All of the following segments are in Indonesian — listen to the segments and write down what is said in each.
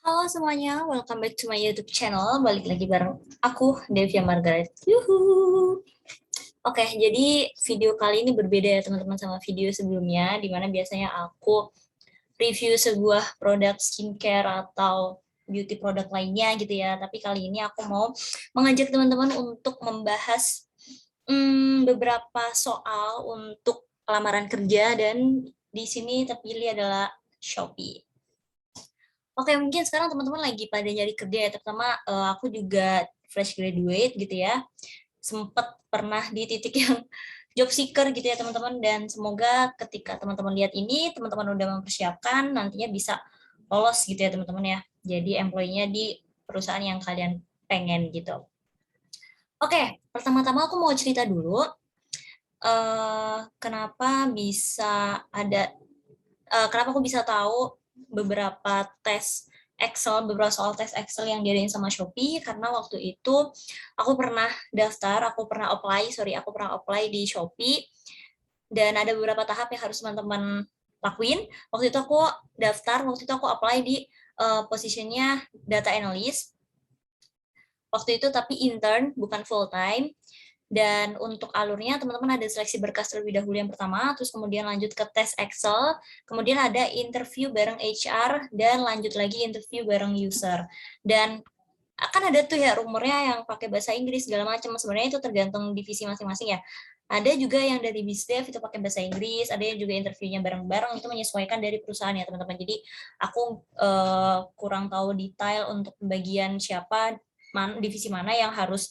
Halo semuanya, welcome back to my YouTube channel. Balik lagi bareng aku, Devia Margaret. Yuhu. Oke, jadi video kali ini berbeda ya teman-teman sama video sebelumnya, di mana biasanya aku review sebuah produk skincare atau beauty produk lainnya gitu ya. Tapi kali ini aku mau mengajak teman-teman untuk membahas beberapa soal untuk lamaran kerja, dan di sini terpilih adalah Shopee. Oke, mungkin sekarang teman-teman lagi pada nyari kerja ya, terutama aku juga fresh graduate gitu ya. Sempat pernah di titik yang job seeker gitu ya teman-teman, dan semoga ketika teman-teman lihat ini, teman-teman udah mempersiapkan nantinya bisa lolos gitu ya teman-teman ya. Jadi employee-nya di perusahaan yang kalian pengen gitu. Oke, pertama-tama aku mau cerita dulu kenapa bisa ada kenapa aku bisa tahu beberapa tes Excel, beberapa soal tes Excel yang diadain sama Shopee, karena waktu itu aku pernah apply di Shopee, dan ada beberapa tahap yang harus teman-teman lakuin. Waktu itu aku apply di posisinya data analyst. Waktu itu tapi intern, bukan full time. Dan untuk alurnya teman-teman ada seleksi berkas terlebih dahulu yang pertama, terus kemudian lanjut ke tes Excel, kemudian ada interview bareng HR, dan lanjut lagi interview bareng user. Dan akan ada tuh ya rumornya yang pakai bahasa Inggris segala macam. Sebenarnya itu tergantung divisi masing-masing ya. Ada juga yang dari BizDev itu pakai bahasa Inggris, ada yang juga interviewnya bareng-bareng, itu menyesuaikan dari perusahaan ya teman-teman. Jadi aku kurang tahu detail untuk bagian siapa, divisi mana yang harus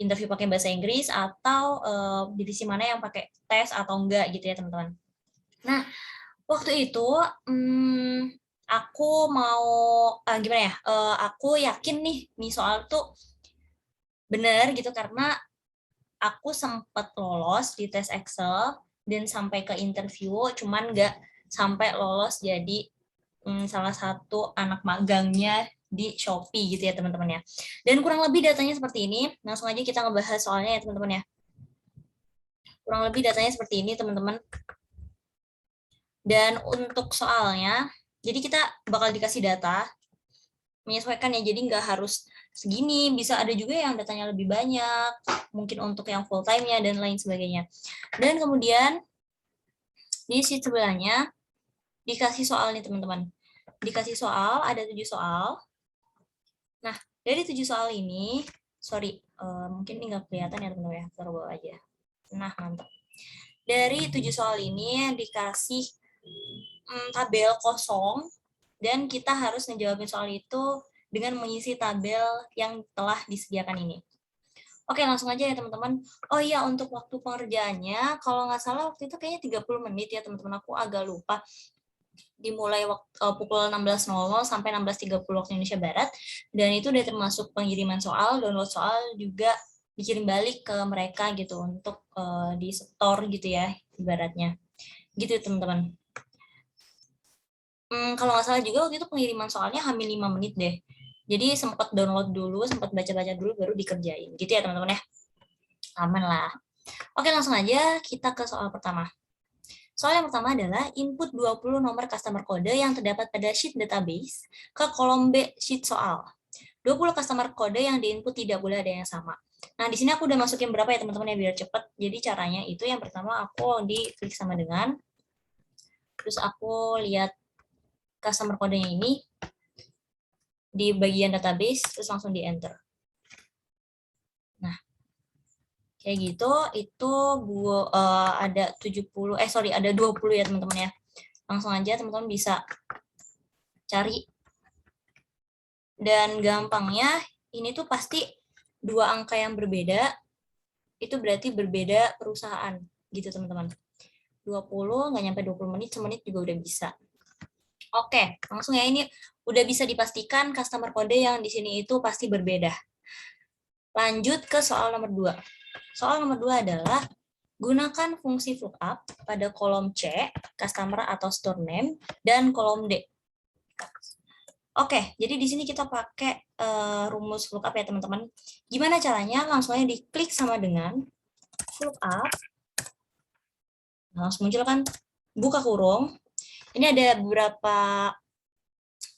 interview pakai bahasa Inggris, atau divisi mana yang pakai tes atau enggak gitu ya teman-teman. Nah, waktu itu aku mau gimana ya? Aku yakin nih soal tuh bener gitu, karena aku sempat lolos di tes Excel dan sampai ke interview, cuman nggak sampai lolos jadi salah satu anak magangnya di Shopee gitu ya teman-teman ya. Dan kurang lebih datanya seperti ini. Langsung aja kita ngebahas soalnya ya teman-teman ya. Kurang lebih datanya seperti ini teman-teman. Dan untuk soalnya, jadi kita bakal dikasih data, menyesuaikan ya, jadi nggak harus segini, bisa ada juga yang datanya lebih banyak, mungkin untuk yang full time-nya dan lain sebagainya. Dan kemudian di sheet sebelahnya dikasih soal nih teman-teman. Dikasih soal, ada 7 soal. Nah, dari 7 soal ini, mungkin ini nggak kelihatan ya teman-teman ya, taruh bawah aja. Nah, mantap. Dari 7 soal ini dikasih tabel kosong, dan kita harus ngejawabin soal itu dengan mengisi tabel yang telah disediakan ini. Oke, langsung aja ya teman-teman. Oh iya, untuk waktu pengerjaannya, kalau nggak salah waktu itu kayaknya 30 menit ya teman-teman, aku agak lupa. Dimulai pukul 16.00 sampai 16.30 waktu Indonesia Barat, dan itu udah termasuk pengiriman soal, download soal juga dikirim balik ke mereka gitu, untuk di store gitu ya, ibaratnya. Gitu teman-teman. Kalau nggak salah juga waktu itu pengiriman soalnya hampir 5 menit deh. Jadi sempat download dulu, sempat baca-baca dulu, baru dikerjain. Gitu ya teman-teman ya. Aman lah. Oke, langsung aja kita ke soal pertama. Soal yang pertama adalah input 20 nomor customer kode yang terdapat pada sheet database ke kolom B sheet soal. 20 customer kode yang diinput tidak boleh ada yang sama. Nah, di sini aku udah masukin berapa ya teman-teman ya, biar cepet. Jadi caranya itu yang pertama aku diklik sama dengan, terus aku lihat customer kodenya ini di bagian database, terus langsung di enter. Nah, kayak gitu, itu ada 20 ya teman-teman ya. Langsung aja teman-teman bisa cari. Dan gampangnya, ini tuh pasti 2 angka yang berbeda, itu berarti berbeda perusahaan gitu teman-teman. 20, nggak nyampe 20 menit, semenit juga udah bisa. Oke, langsung ya, ini udah bisa dipastikan customer kode yang di sini itu pasti berbeda. Lanjut ke soal nomor 2. Soal nomor 2 adalah gunakan fungsi lookup pada kolom C, customer atau store name, dan kolom D. Oke, jadi di sini kita pakai rumus lookup ya teman-teman. Gimana caranya? Langsung aja diklik sama dengan lookup. Nah, langsung muncul kan, buka kurung. Ini ada beberapa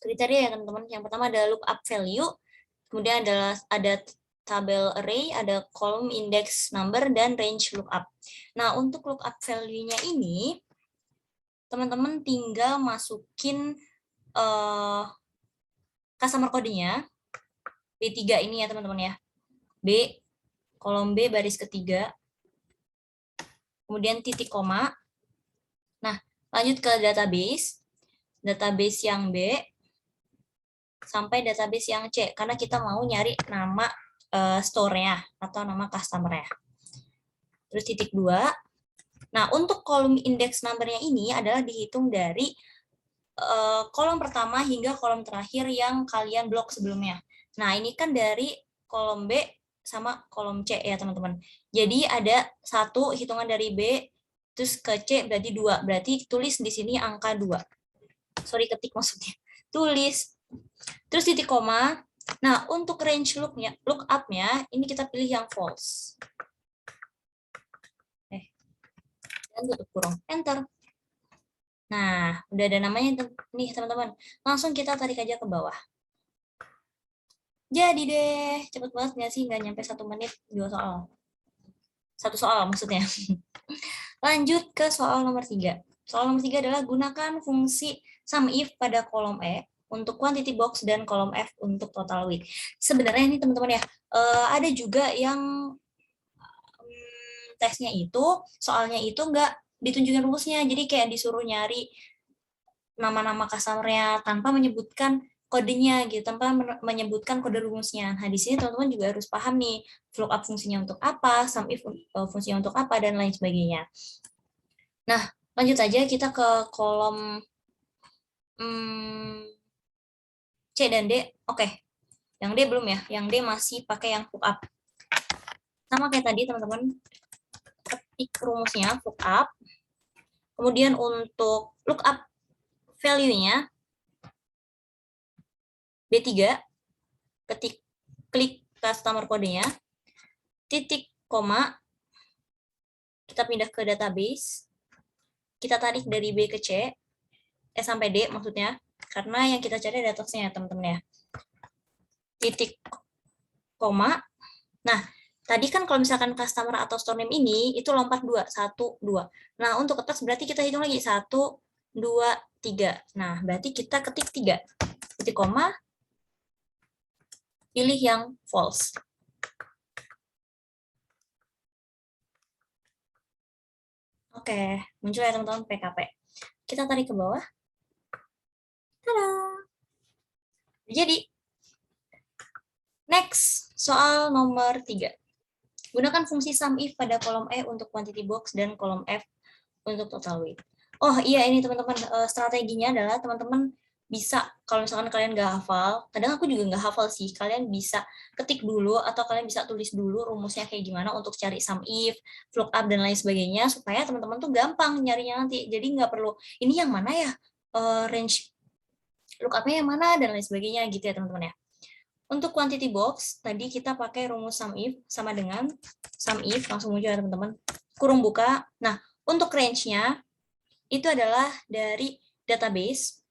kriteria ya teman-teman. Yang pertama ada lookup value, kemudian ada tabel array, ada column index number, dan range lookup. Nah, untuk lookup value-nya ini, teman-teman tinggal masukin customer code-nya, B3 ini ya teman-teman ya. B, kolom B baris ketiga, kemudian titik koma. Nah, lanjut ke database. Database yang B, sampai database yang C, karena kita mau nyari nama store-nya atau nama customer-nya. Terus titik 2. Nah, untuk kolom index number-nya ini adalah dihitung dari kolom pertama hingga kolom terakhir yang kalian blok sebelumnya. Nah, ini kan dari kolom B sama kolom C ya, teman-teman. Jadi ada satu hitungan dari B, terus ke C berarti 2. Berarti tulis di sini angka 2. Sorry, ketik maksudnya. Tulis. Terus titik koma. Nah, untuk range lookup-nya, ini kita pilih yang false. Dan tutup kurung. Enter. Nah, udah ada namanya nih, teman-teman. Langsung kita tarik aja ke bawah. Jadi deh, cepet banget nggak sih? Nggak nyampe 1 menit, 2 soal. 1 soal maksudnya. Lanjut ke soal nomor 3. Soal nomor 3 adalah gunakan fungsi SUMIF pada kolom E untuk quantity box dan kolom F untuk total weight. Sebenarnya ini teman-teman ya, ada juga yang tesnya itu, soalnya itu nggak ditunjukin rumusnya. Jadi kayak disuruh nyari nama-nama customer-nya tanpa menyebutkan kodenya gitu, tanpa menyebutkan kode rumusnya. Nah, di sini teman-teman juga harus paham nih, lookup fungsinya untuk apa, SUMIF fungsinya untuk apa, dan lain sebagainya. Nah, lanjut aja kita ke kolom C dan D. Oke, yang D belum ya, yang D masih pakai yang lookup. Sama kayak tadi teman-teman, ketik rumusnya lookup, kemudian untuk lookup value-nya, B3, klik customer code-nya, titik koma, kita pindah ke database, kita tarik dari B ke C, sampai D maksudnya, karena yang kita cari datasnya ya teman-teman ya. Titik koma. Nah, tadi kan kalau misalkan customer atau store name ini, itu lompat 2, 1, 2. Nah, untuk atas berarti kita hitung lagi, 1, 2, 3. Nah, berarti kita ketik 3. Titik koma, pilih yang false. Oke, muncul ya teman-teman PKP. Kita tarik ke bawah. Tada! Jadi, next, soal nomor 3. Gunakan fungsi SUMIF pada kolom E untuk quantity box dan kolom F untuk total weight. Oh iya, ini teman-teman, strateginya adalah teman-teman bisa, kalau misalkan kalian nggak hafal, kadang aku juga nggak hafal sih, kalian bisa ketik dulu atau kalian bisa tulis dulu rumusnya kayak gimana untuk cari SUMIF, lookup, dan lain sebagainya, supaya teman-teman tuh gampang nyarinya nanti. Jadi nggak perlu, ini yang mana ya, range lookup-nya yang mana, dan lain sebagainya gitu ya teman-teman ya. Untuk quantity box, tadi kita pakai rumus SUMIF sama dengan SUMIF, langsung muncul ya teman-teman, kurung buka. Nah, untuk range-nya, itu adalah dari database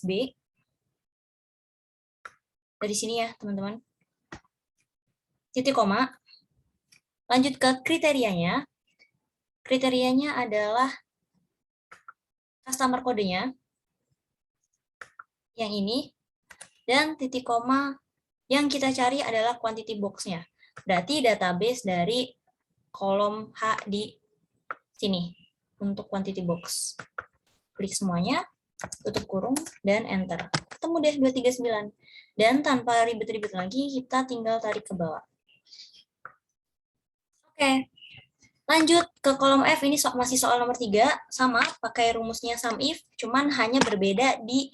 B, dari sini ya teman-teman, titik koma, lanjut ke kriterianya. Kriterianya adalah customer kodenya, yang ini, dan titik koma yang kita cari adalah quantity box-nya. Berarti database dari kolom H di sini untuk quantity box. Klik semuanya, tutup kurung, dan enter. Ketemu deh 239. Dan tanpa ribet-ribet lagi, kita tinggal tarik ke bawah. Oke, lanjut ke kolom F, ini masih soal nomor 3, sama, pakai rumusnya SUMIF, cuman hanya berbeda di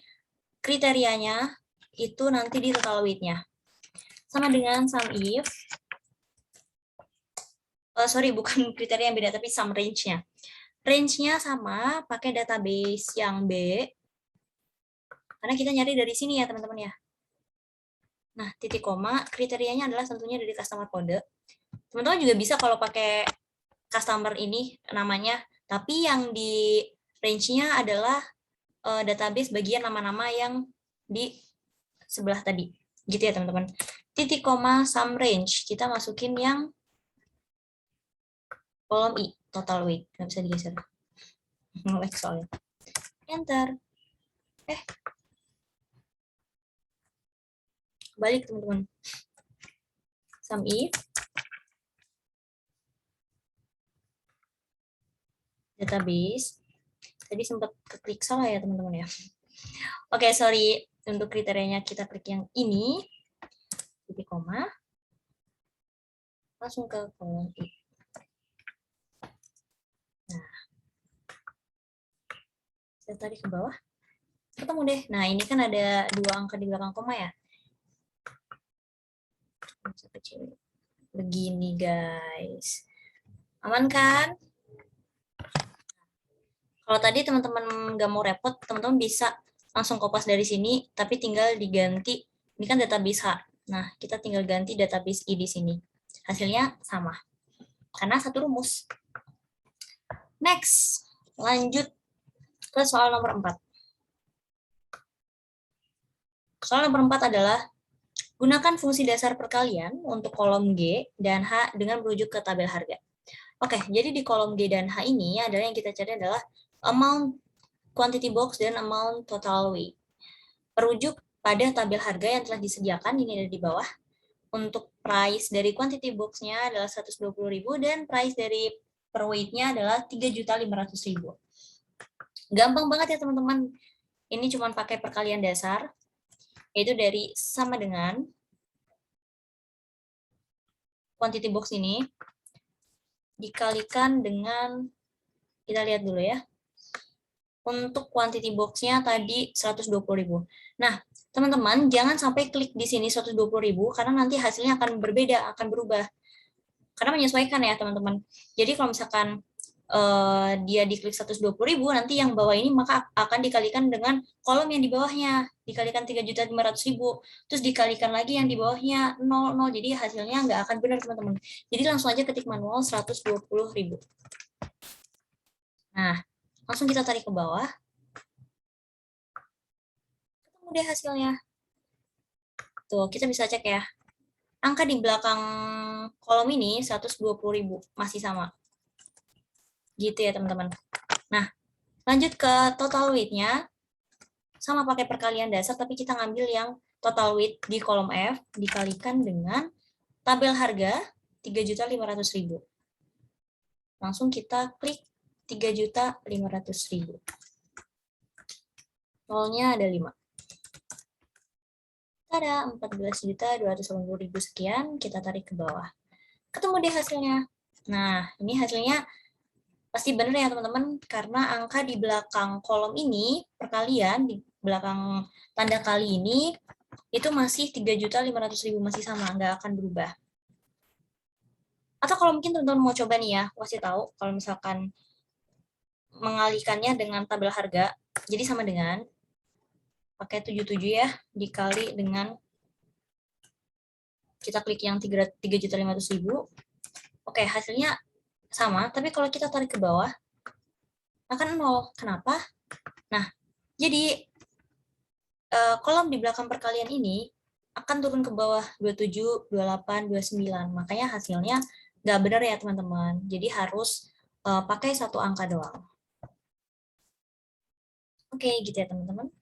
kriterianya, itu nanti di total weight-nya. Sama dengan SUMIF, sorry, bukan kriteria yang beda, tapi sum range-nya. Range-nya sama, pakai database yang B, karena kita nyari dari sini ya teman-teman ya. Nah, titik koma, kriterianya adalah tentunya dari customer code. Teman-teman juga bisa kalau pakai customer ini namanya, tapi yang di range-nya adalah database bagian nama-nama yang di sebelah tadi. Gitu ya teman-teman. Titik koma sum range. Kita masukin yang kolom I, total weight. Nggak bisa digeser. Nge-lag soalnya. Enter. Balik teman-teman. Sum I. Database. Tadi sempat keklik salah ya teman-teman ya. Oke, sorry. Untuk kriterianya kita klik yang ini. Titik koma. Langsung ke kolom I. Nah. Saya tarik ke bawah. Ketemu deh. Nah, ini kan ada 2 angka di belakang koma ya. Bisa kecil. Begini, guys. Aman kan? Kalau tadi teman-teman nggak mau repot, teman-teman bisa langsung kopas dari sini, tapi tinggal diganti. Ini kan database H. Nah, kita tinggal ganti database I di sini. Hasilnya sama. Karena satu rumus. Next. Lanjut ke soal nomor 4. Soal nomor 4 adalah gunakan fungsi dasar perkalian untuk kolom G dan H dengan merujuk ke tabel harga. Oke, jadi di kolom G dan H ini adalah yang kita cari adalah amount quantity box dan amount total weight. Merujuk pada tabel harga yang telah disediakan, ini ada di bawah. Untuk price dari quantity box-nya adalah 120.000 dan price dari per weight-nya adalah 3.500.000. Gampang banget ya teman-teman. Ini cuma pakai perkalian dasar, yaitu dari sama dengan quantity box ini dikalikan dengan, kita lihat dulu ya, untuk quantity box-nya tadi 120.000. Nah, teman-teman jangan sampai klik di sini 120.000 karena nanti hasilnya akan berbeda, akan berubah. Karena menyesuaikan ya teman-teman. Jadi kalau misalkan dia diklik 120.000, nanti yang bawah ini maka akan dikalikan dengan kolom yang di bawahnya, dikalikan 3.500.000, terus dikalikan lagi yang di bawahnya 0, jadi hasilnya nggak akan benar teman-teman. Jadi langsung aja ketik manual 120.000. Nah, langsung kita tarik ke bawah. Ketemu deh hasilnya. Tuh, kita bisa cek ya. Angka di belakang kolom ini 120.000, masih sama. Gitu ya teman-teman. Nah, lanjut ke total weight-nya. Sama pakai perkalian dasar, tapi kita ngambil yang total weight di kolom F dikalikan dengan tabel harga 3.500.000. Langsung kita klik 3.500.000. Nolnya ada 5. Ada 14.280.000 sekian, kita tarik ke bawah. Ketemu deh hasilnya. Nah, ini hasilnya pasti benar ya teman-teman, karena angka di belakang kolom ini, perkalian, di belakang tanda kali ini, itu masih 3.500.000, masih sama, nggak akan berubah. Atau kalau mungkin teman-teman mau coba nih ya, kasih tahu, kalau misalkan mengalihkannya dengan tabel harga, jadi sama dengan pakai 77 ya, dikali dengan kita klik yang 3.500.000. Oke, hasilnya sama, tapi kalau kita tarik ke bawah akan 0. Kenapa? Nah, jadi kolom di belakang perkalian ini akan turun ke bawah 27, 28, 29. Makanya hasilnya nggak benar ya teman-teman. Jadi harus pakai satu angka doang. Oke, gitu ya teman-teman.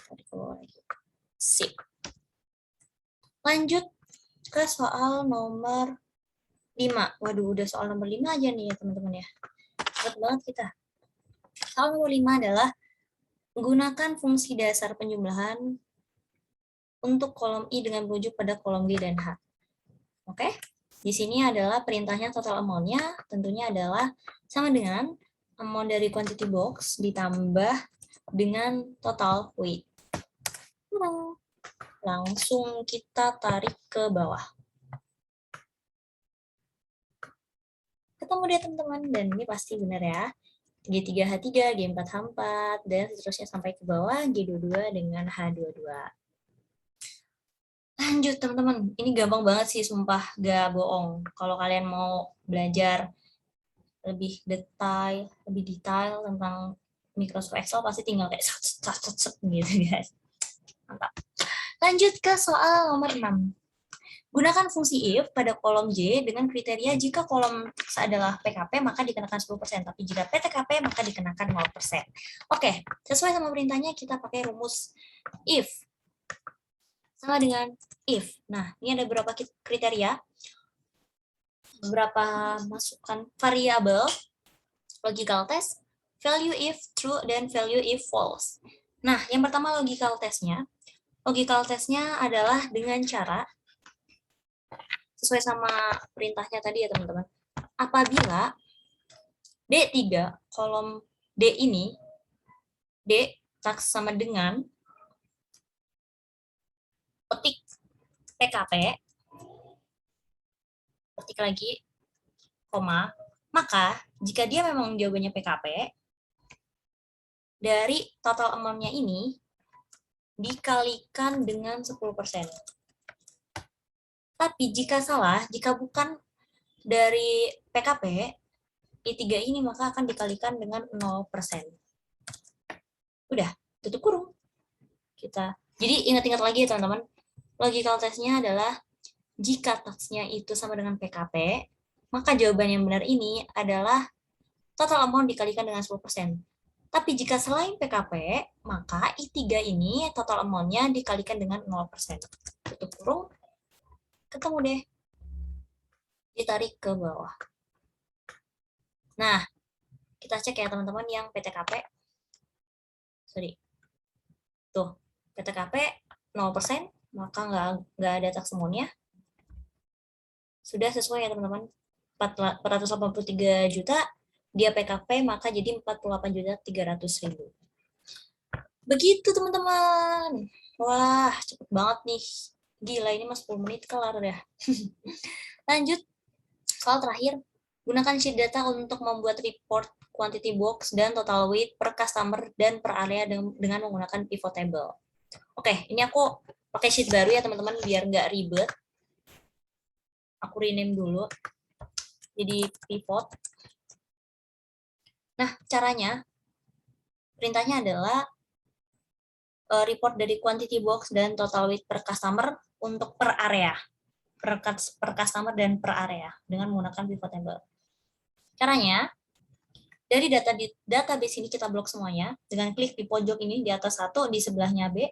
Tarik ke bawah lagi. Sip. Lanjut ke soal nomor 5. Waduh, udah soal nomor 5 aja nih ya teman-teman ya. Cepet banget kita. Soal nomor 5 adalah gunakan fungsi dasar penjumlahan untuk kolom I dengan merujuk pada kolom G dan H. Oke? Di sini adalah perintahnya total amount-nya tentunya adalah sama dengan amount dari quantity box ditambah dengan total weight. Langsung kita tarik ke bawah. Ketemu deh teman-teman, dan ini pasti benar ya. G3H3, G4H4, dan seterusnya sampai ke bawah, G22 dengan H22. Lanjut teman-teman, ini gampang banget sih, sumpah gak bohong. Kalau kalian mau belajar lebih detail tentang Microsoft Excel pasti tinggal kayak gitu guys. Mantap. Lanjut ke soal nomor 6. Gunakan fungsi if pada kolom J dengan kriteria jika kolom X adalah PKP maka dikenakan 10%, tapi jika PTKP maka dikenakan 0%. Oke, sesuai sama perintahnya kita pakai rumus if. Sama dengan if. Nah, ini ada beberapa kriteria, beberapa masukan variabel, logical test, value if true, dan value if false. Nah, yang pertama logical testnya. Logical testnya adalah dengan cara sesuai sama perintahnya tadi ya teman-teman. Apabila D3 kolom D ini D sama dengan petik PKP, petik lagi koma, maka jika dia memang jawabannya PKP, dari total amount-nya ini dikalikan dengan 10%. Tapi jika salah, jika bukan dari PKP, I3 ini maka akan dikalikan dengan 0%. Udah, tutup kurung. Jadi ingat-ingat lagi ya teman-teman, logical test-nya adalah jika tax-nya itu sama dengan PKP, maka jawaban yang benar ini adalah total amount dikalikan dengan 10%. Tapi jika selain PKP, maka I3 ini total amount-nya dikalikan dengan 0%. Tutup kurung, ketemu deh. Ditarik ke bawah. Nah, kita cek ya teman-teman yang PTKP. Sorry. Tuh, PTKP 0%, maka nggak ada tax amount-nya. Sudah sesuai ya teman-teman. 483 juta, dia PKP, maka jadi 48.300.000. Begitu teman-teman. Wah, cepet banget nih. Gila, ini mas 10 menit kelar ya. Lanjut, soal terakhir. Gunakan sheet data untuk membuat report quantity box dan total weight per customer dan per area dengan menggunakan pivot table. Oke, ini aku pakai sheet baru ya teman-teman, biar nggak ribet. Aku rename dulu. Jadi pivot. Nah, caranya, perintahnya adalah report dari quantity box dan total weight per customer untuk per area. Per customer dan per area dengan menggunakan pivot table. Caranya, dari data di database ini kita blok semuanya dengan klik di pojok ini di atas 1, di sebelahnya B,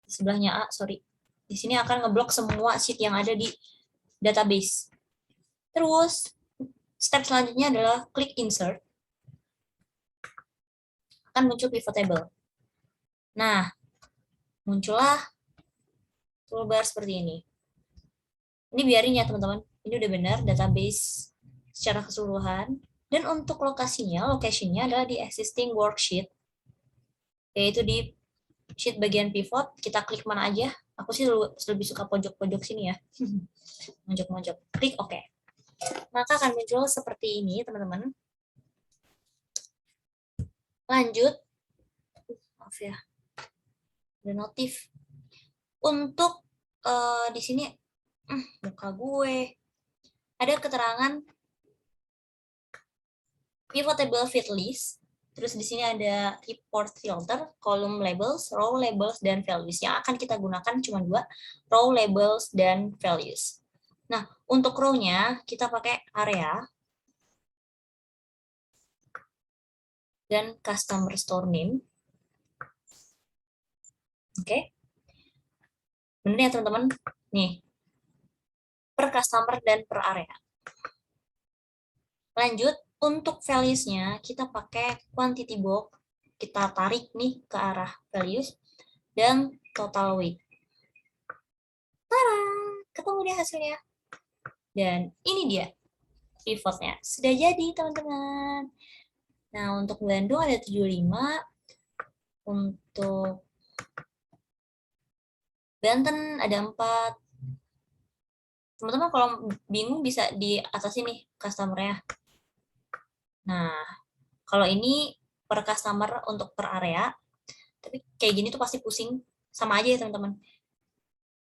di sebelahnya A, sorry. Di sini akan ngeblok semua sheet yang ada di database. Terus, step selanjutnya adalah klik insert. Akan muncul pivot table. Nah, muncullah toolbar seperti ini. Ini biarin ya teman-teman. Ini udah benar database secara keseluruhan. Dan untuk location-nya adalah di existing worksheet, yaitu di sheet bagian pivot. Kita klik mana aja. Aku sih lebih suka pojok-pojok sini ya. Mojok-mojok. Klik OK. Maka akan muncul seperti ini teman-teman. Lanjut. Maaf ya. Ada notif. Untuk di sini muka gue ada keterangan pivot table fit list. Terus di sini ada report filter, column labels, row labels, dan values. Yang akan kita gunakan cuma 2, row labels dan values. Nah, untuk row-nya kita pakai area dan customer store name. Oke. Benar ya teman-teman? Nih, per customer dan per area. Lanjut, untuk values-nya kita pakai quantity box, kita tarik nih ke arah values, dan total weight. Tada! Ketemu deh hasilnya. Dan ini dia pivotnya. Sudah jadi teman-teman. Nah, untuk Bandung ada 75, untuk Banten ada 4. Teman-teman kalau bingung bisa di atas ini customer-nya. Nah, kalau ini per customer untuk per area, tapi kayak gini tuh pasti pusing. Sama aja ya teman-teman.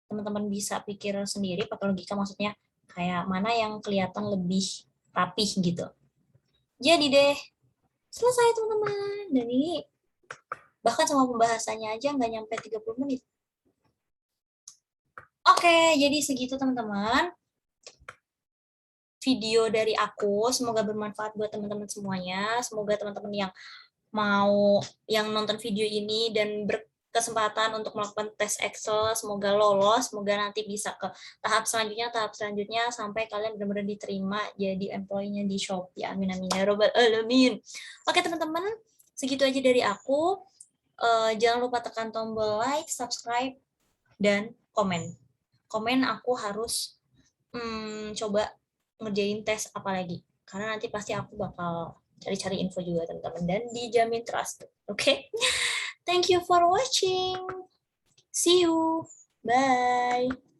Teman-teman bisa pikir sendiri pakai logika, maksudnya kayak mana yang kelihatan lebih rapih gitu. Jadi deh, Selesai teman-teman. Dan ini bahkan sama pembahasannya aja nggak nyampe 30 menit. Oke, jadi segitu teman-teman video dari aku. Semoga bermanfaat buat teman-teman semuanya. Semoga teman-teman yang nonton video ini dan berkesempatan untuk melakukan tes Excel, semoga lolos, semoga nanti bisa ke tahap selanjutnya sampai kalian benar-benar diterima jadi employee-nya di Shopee. Amin amin ya robbal alamin. Oke teman-teman, segitu aja dari aku. Jangan lupa tekan tombol like, subscribe, dan komen. Komen aku harus coba ngerjain tes apa lagi. Karena nanti pasti aku bakal cari-cari info juga teman-teman dan dijamin trust. Oke? Thank you for watching. See you. Bye.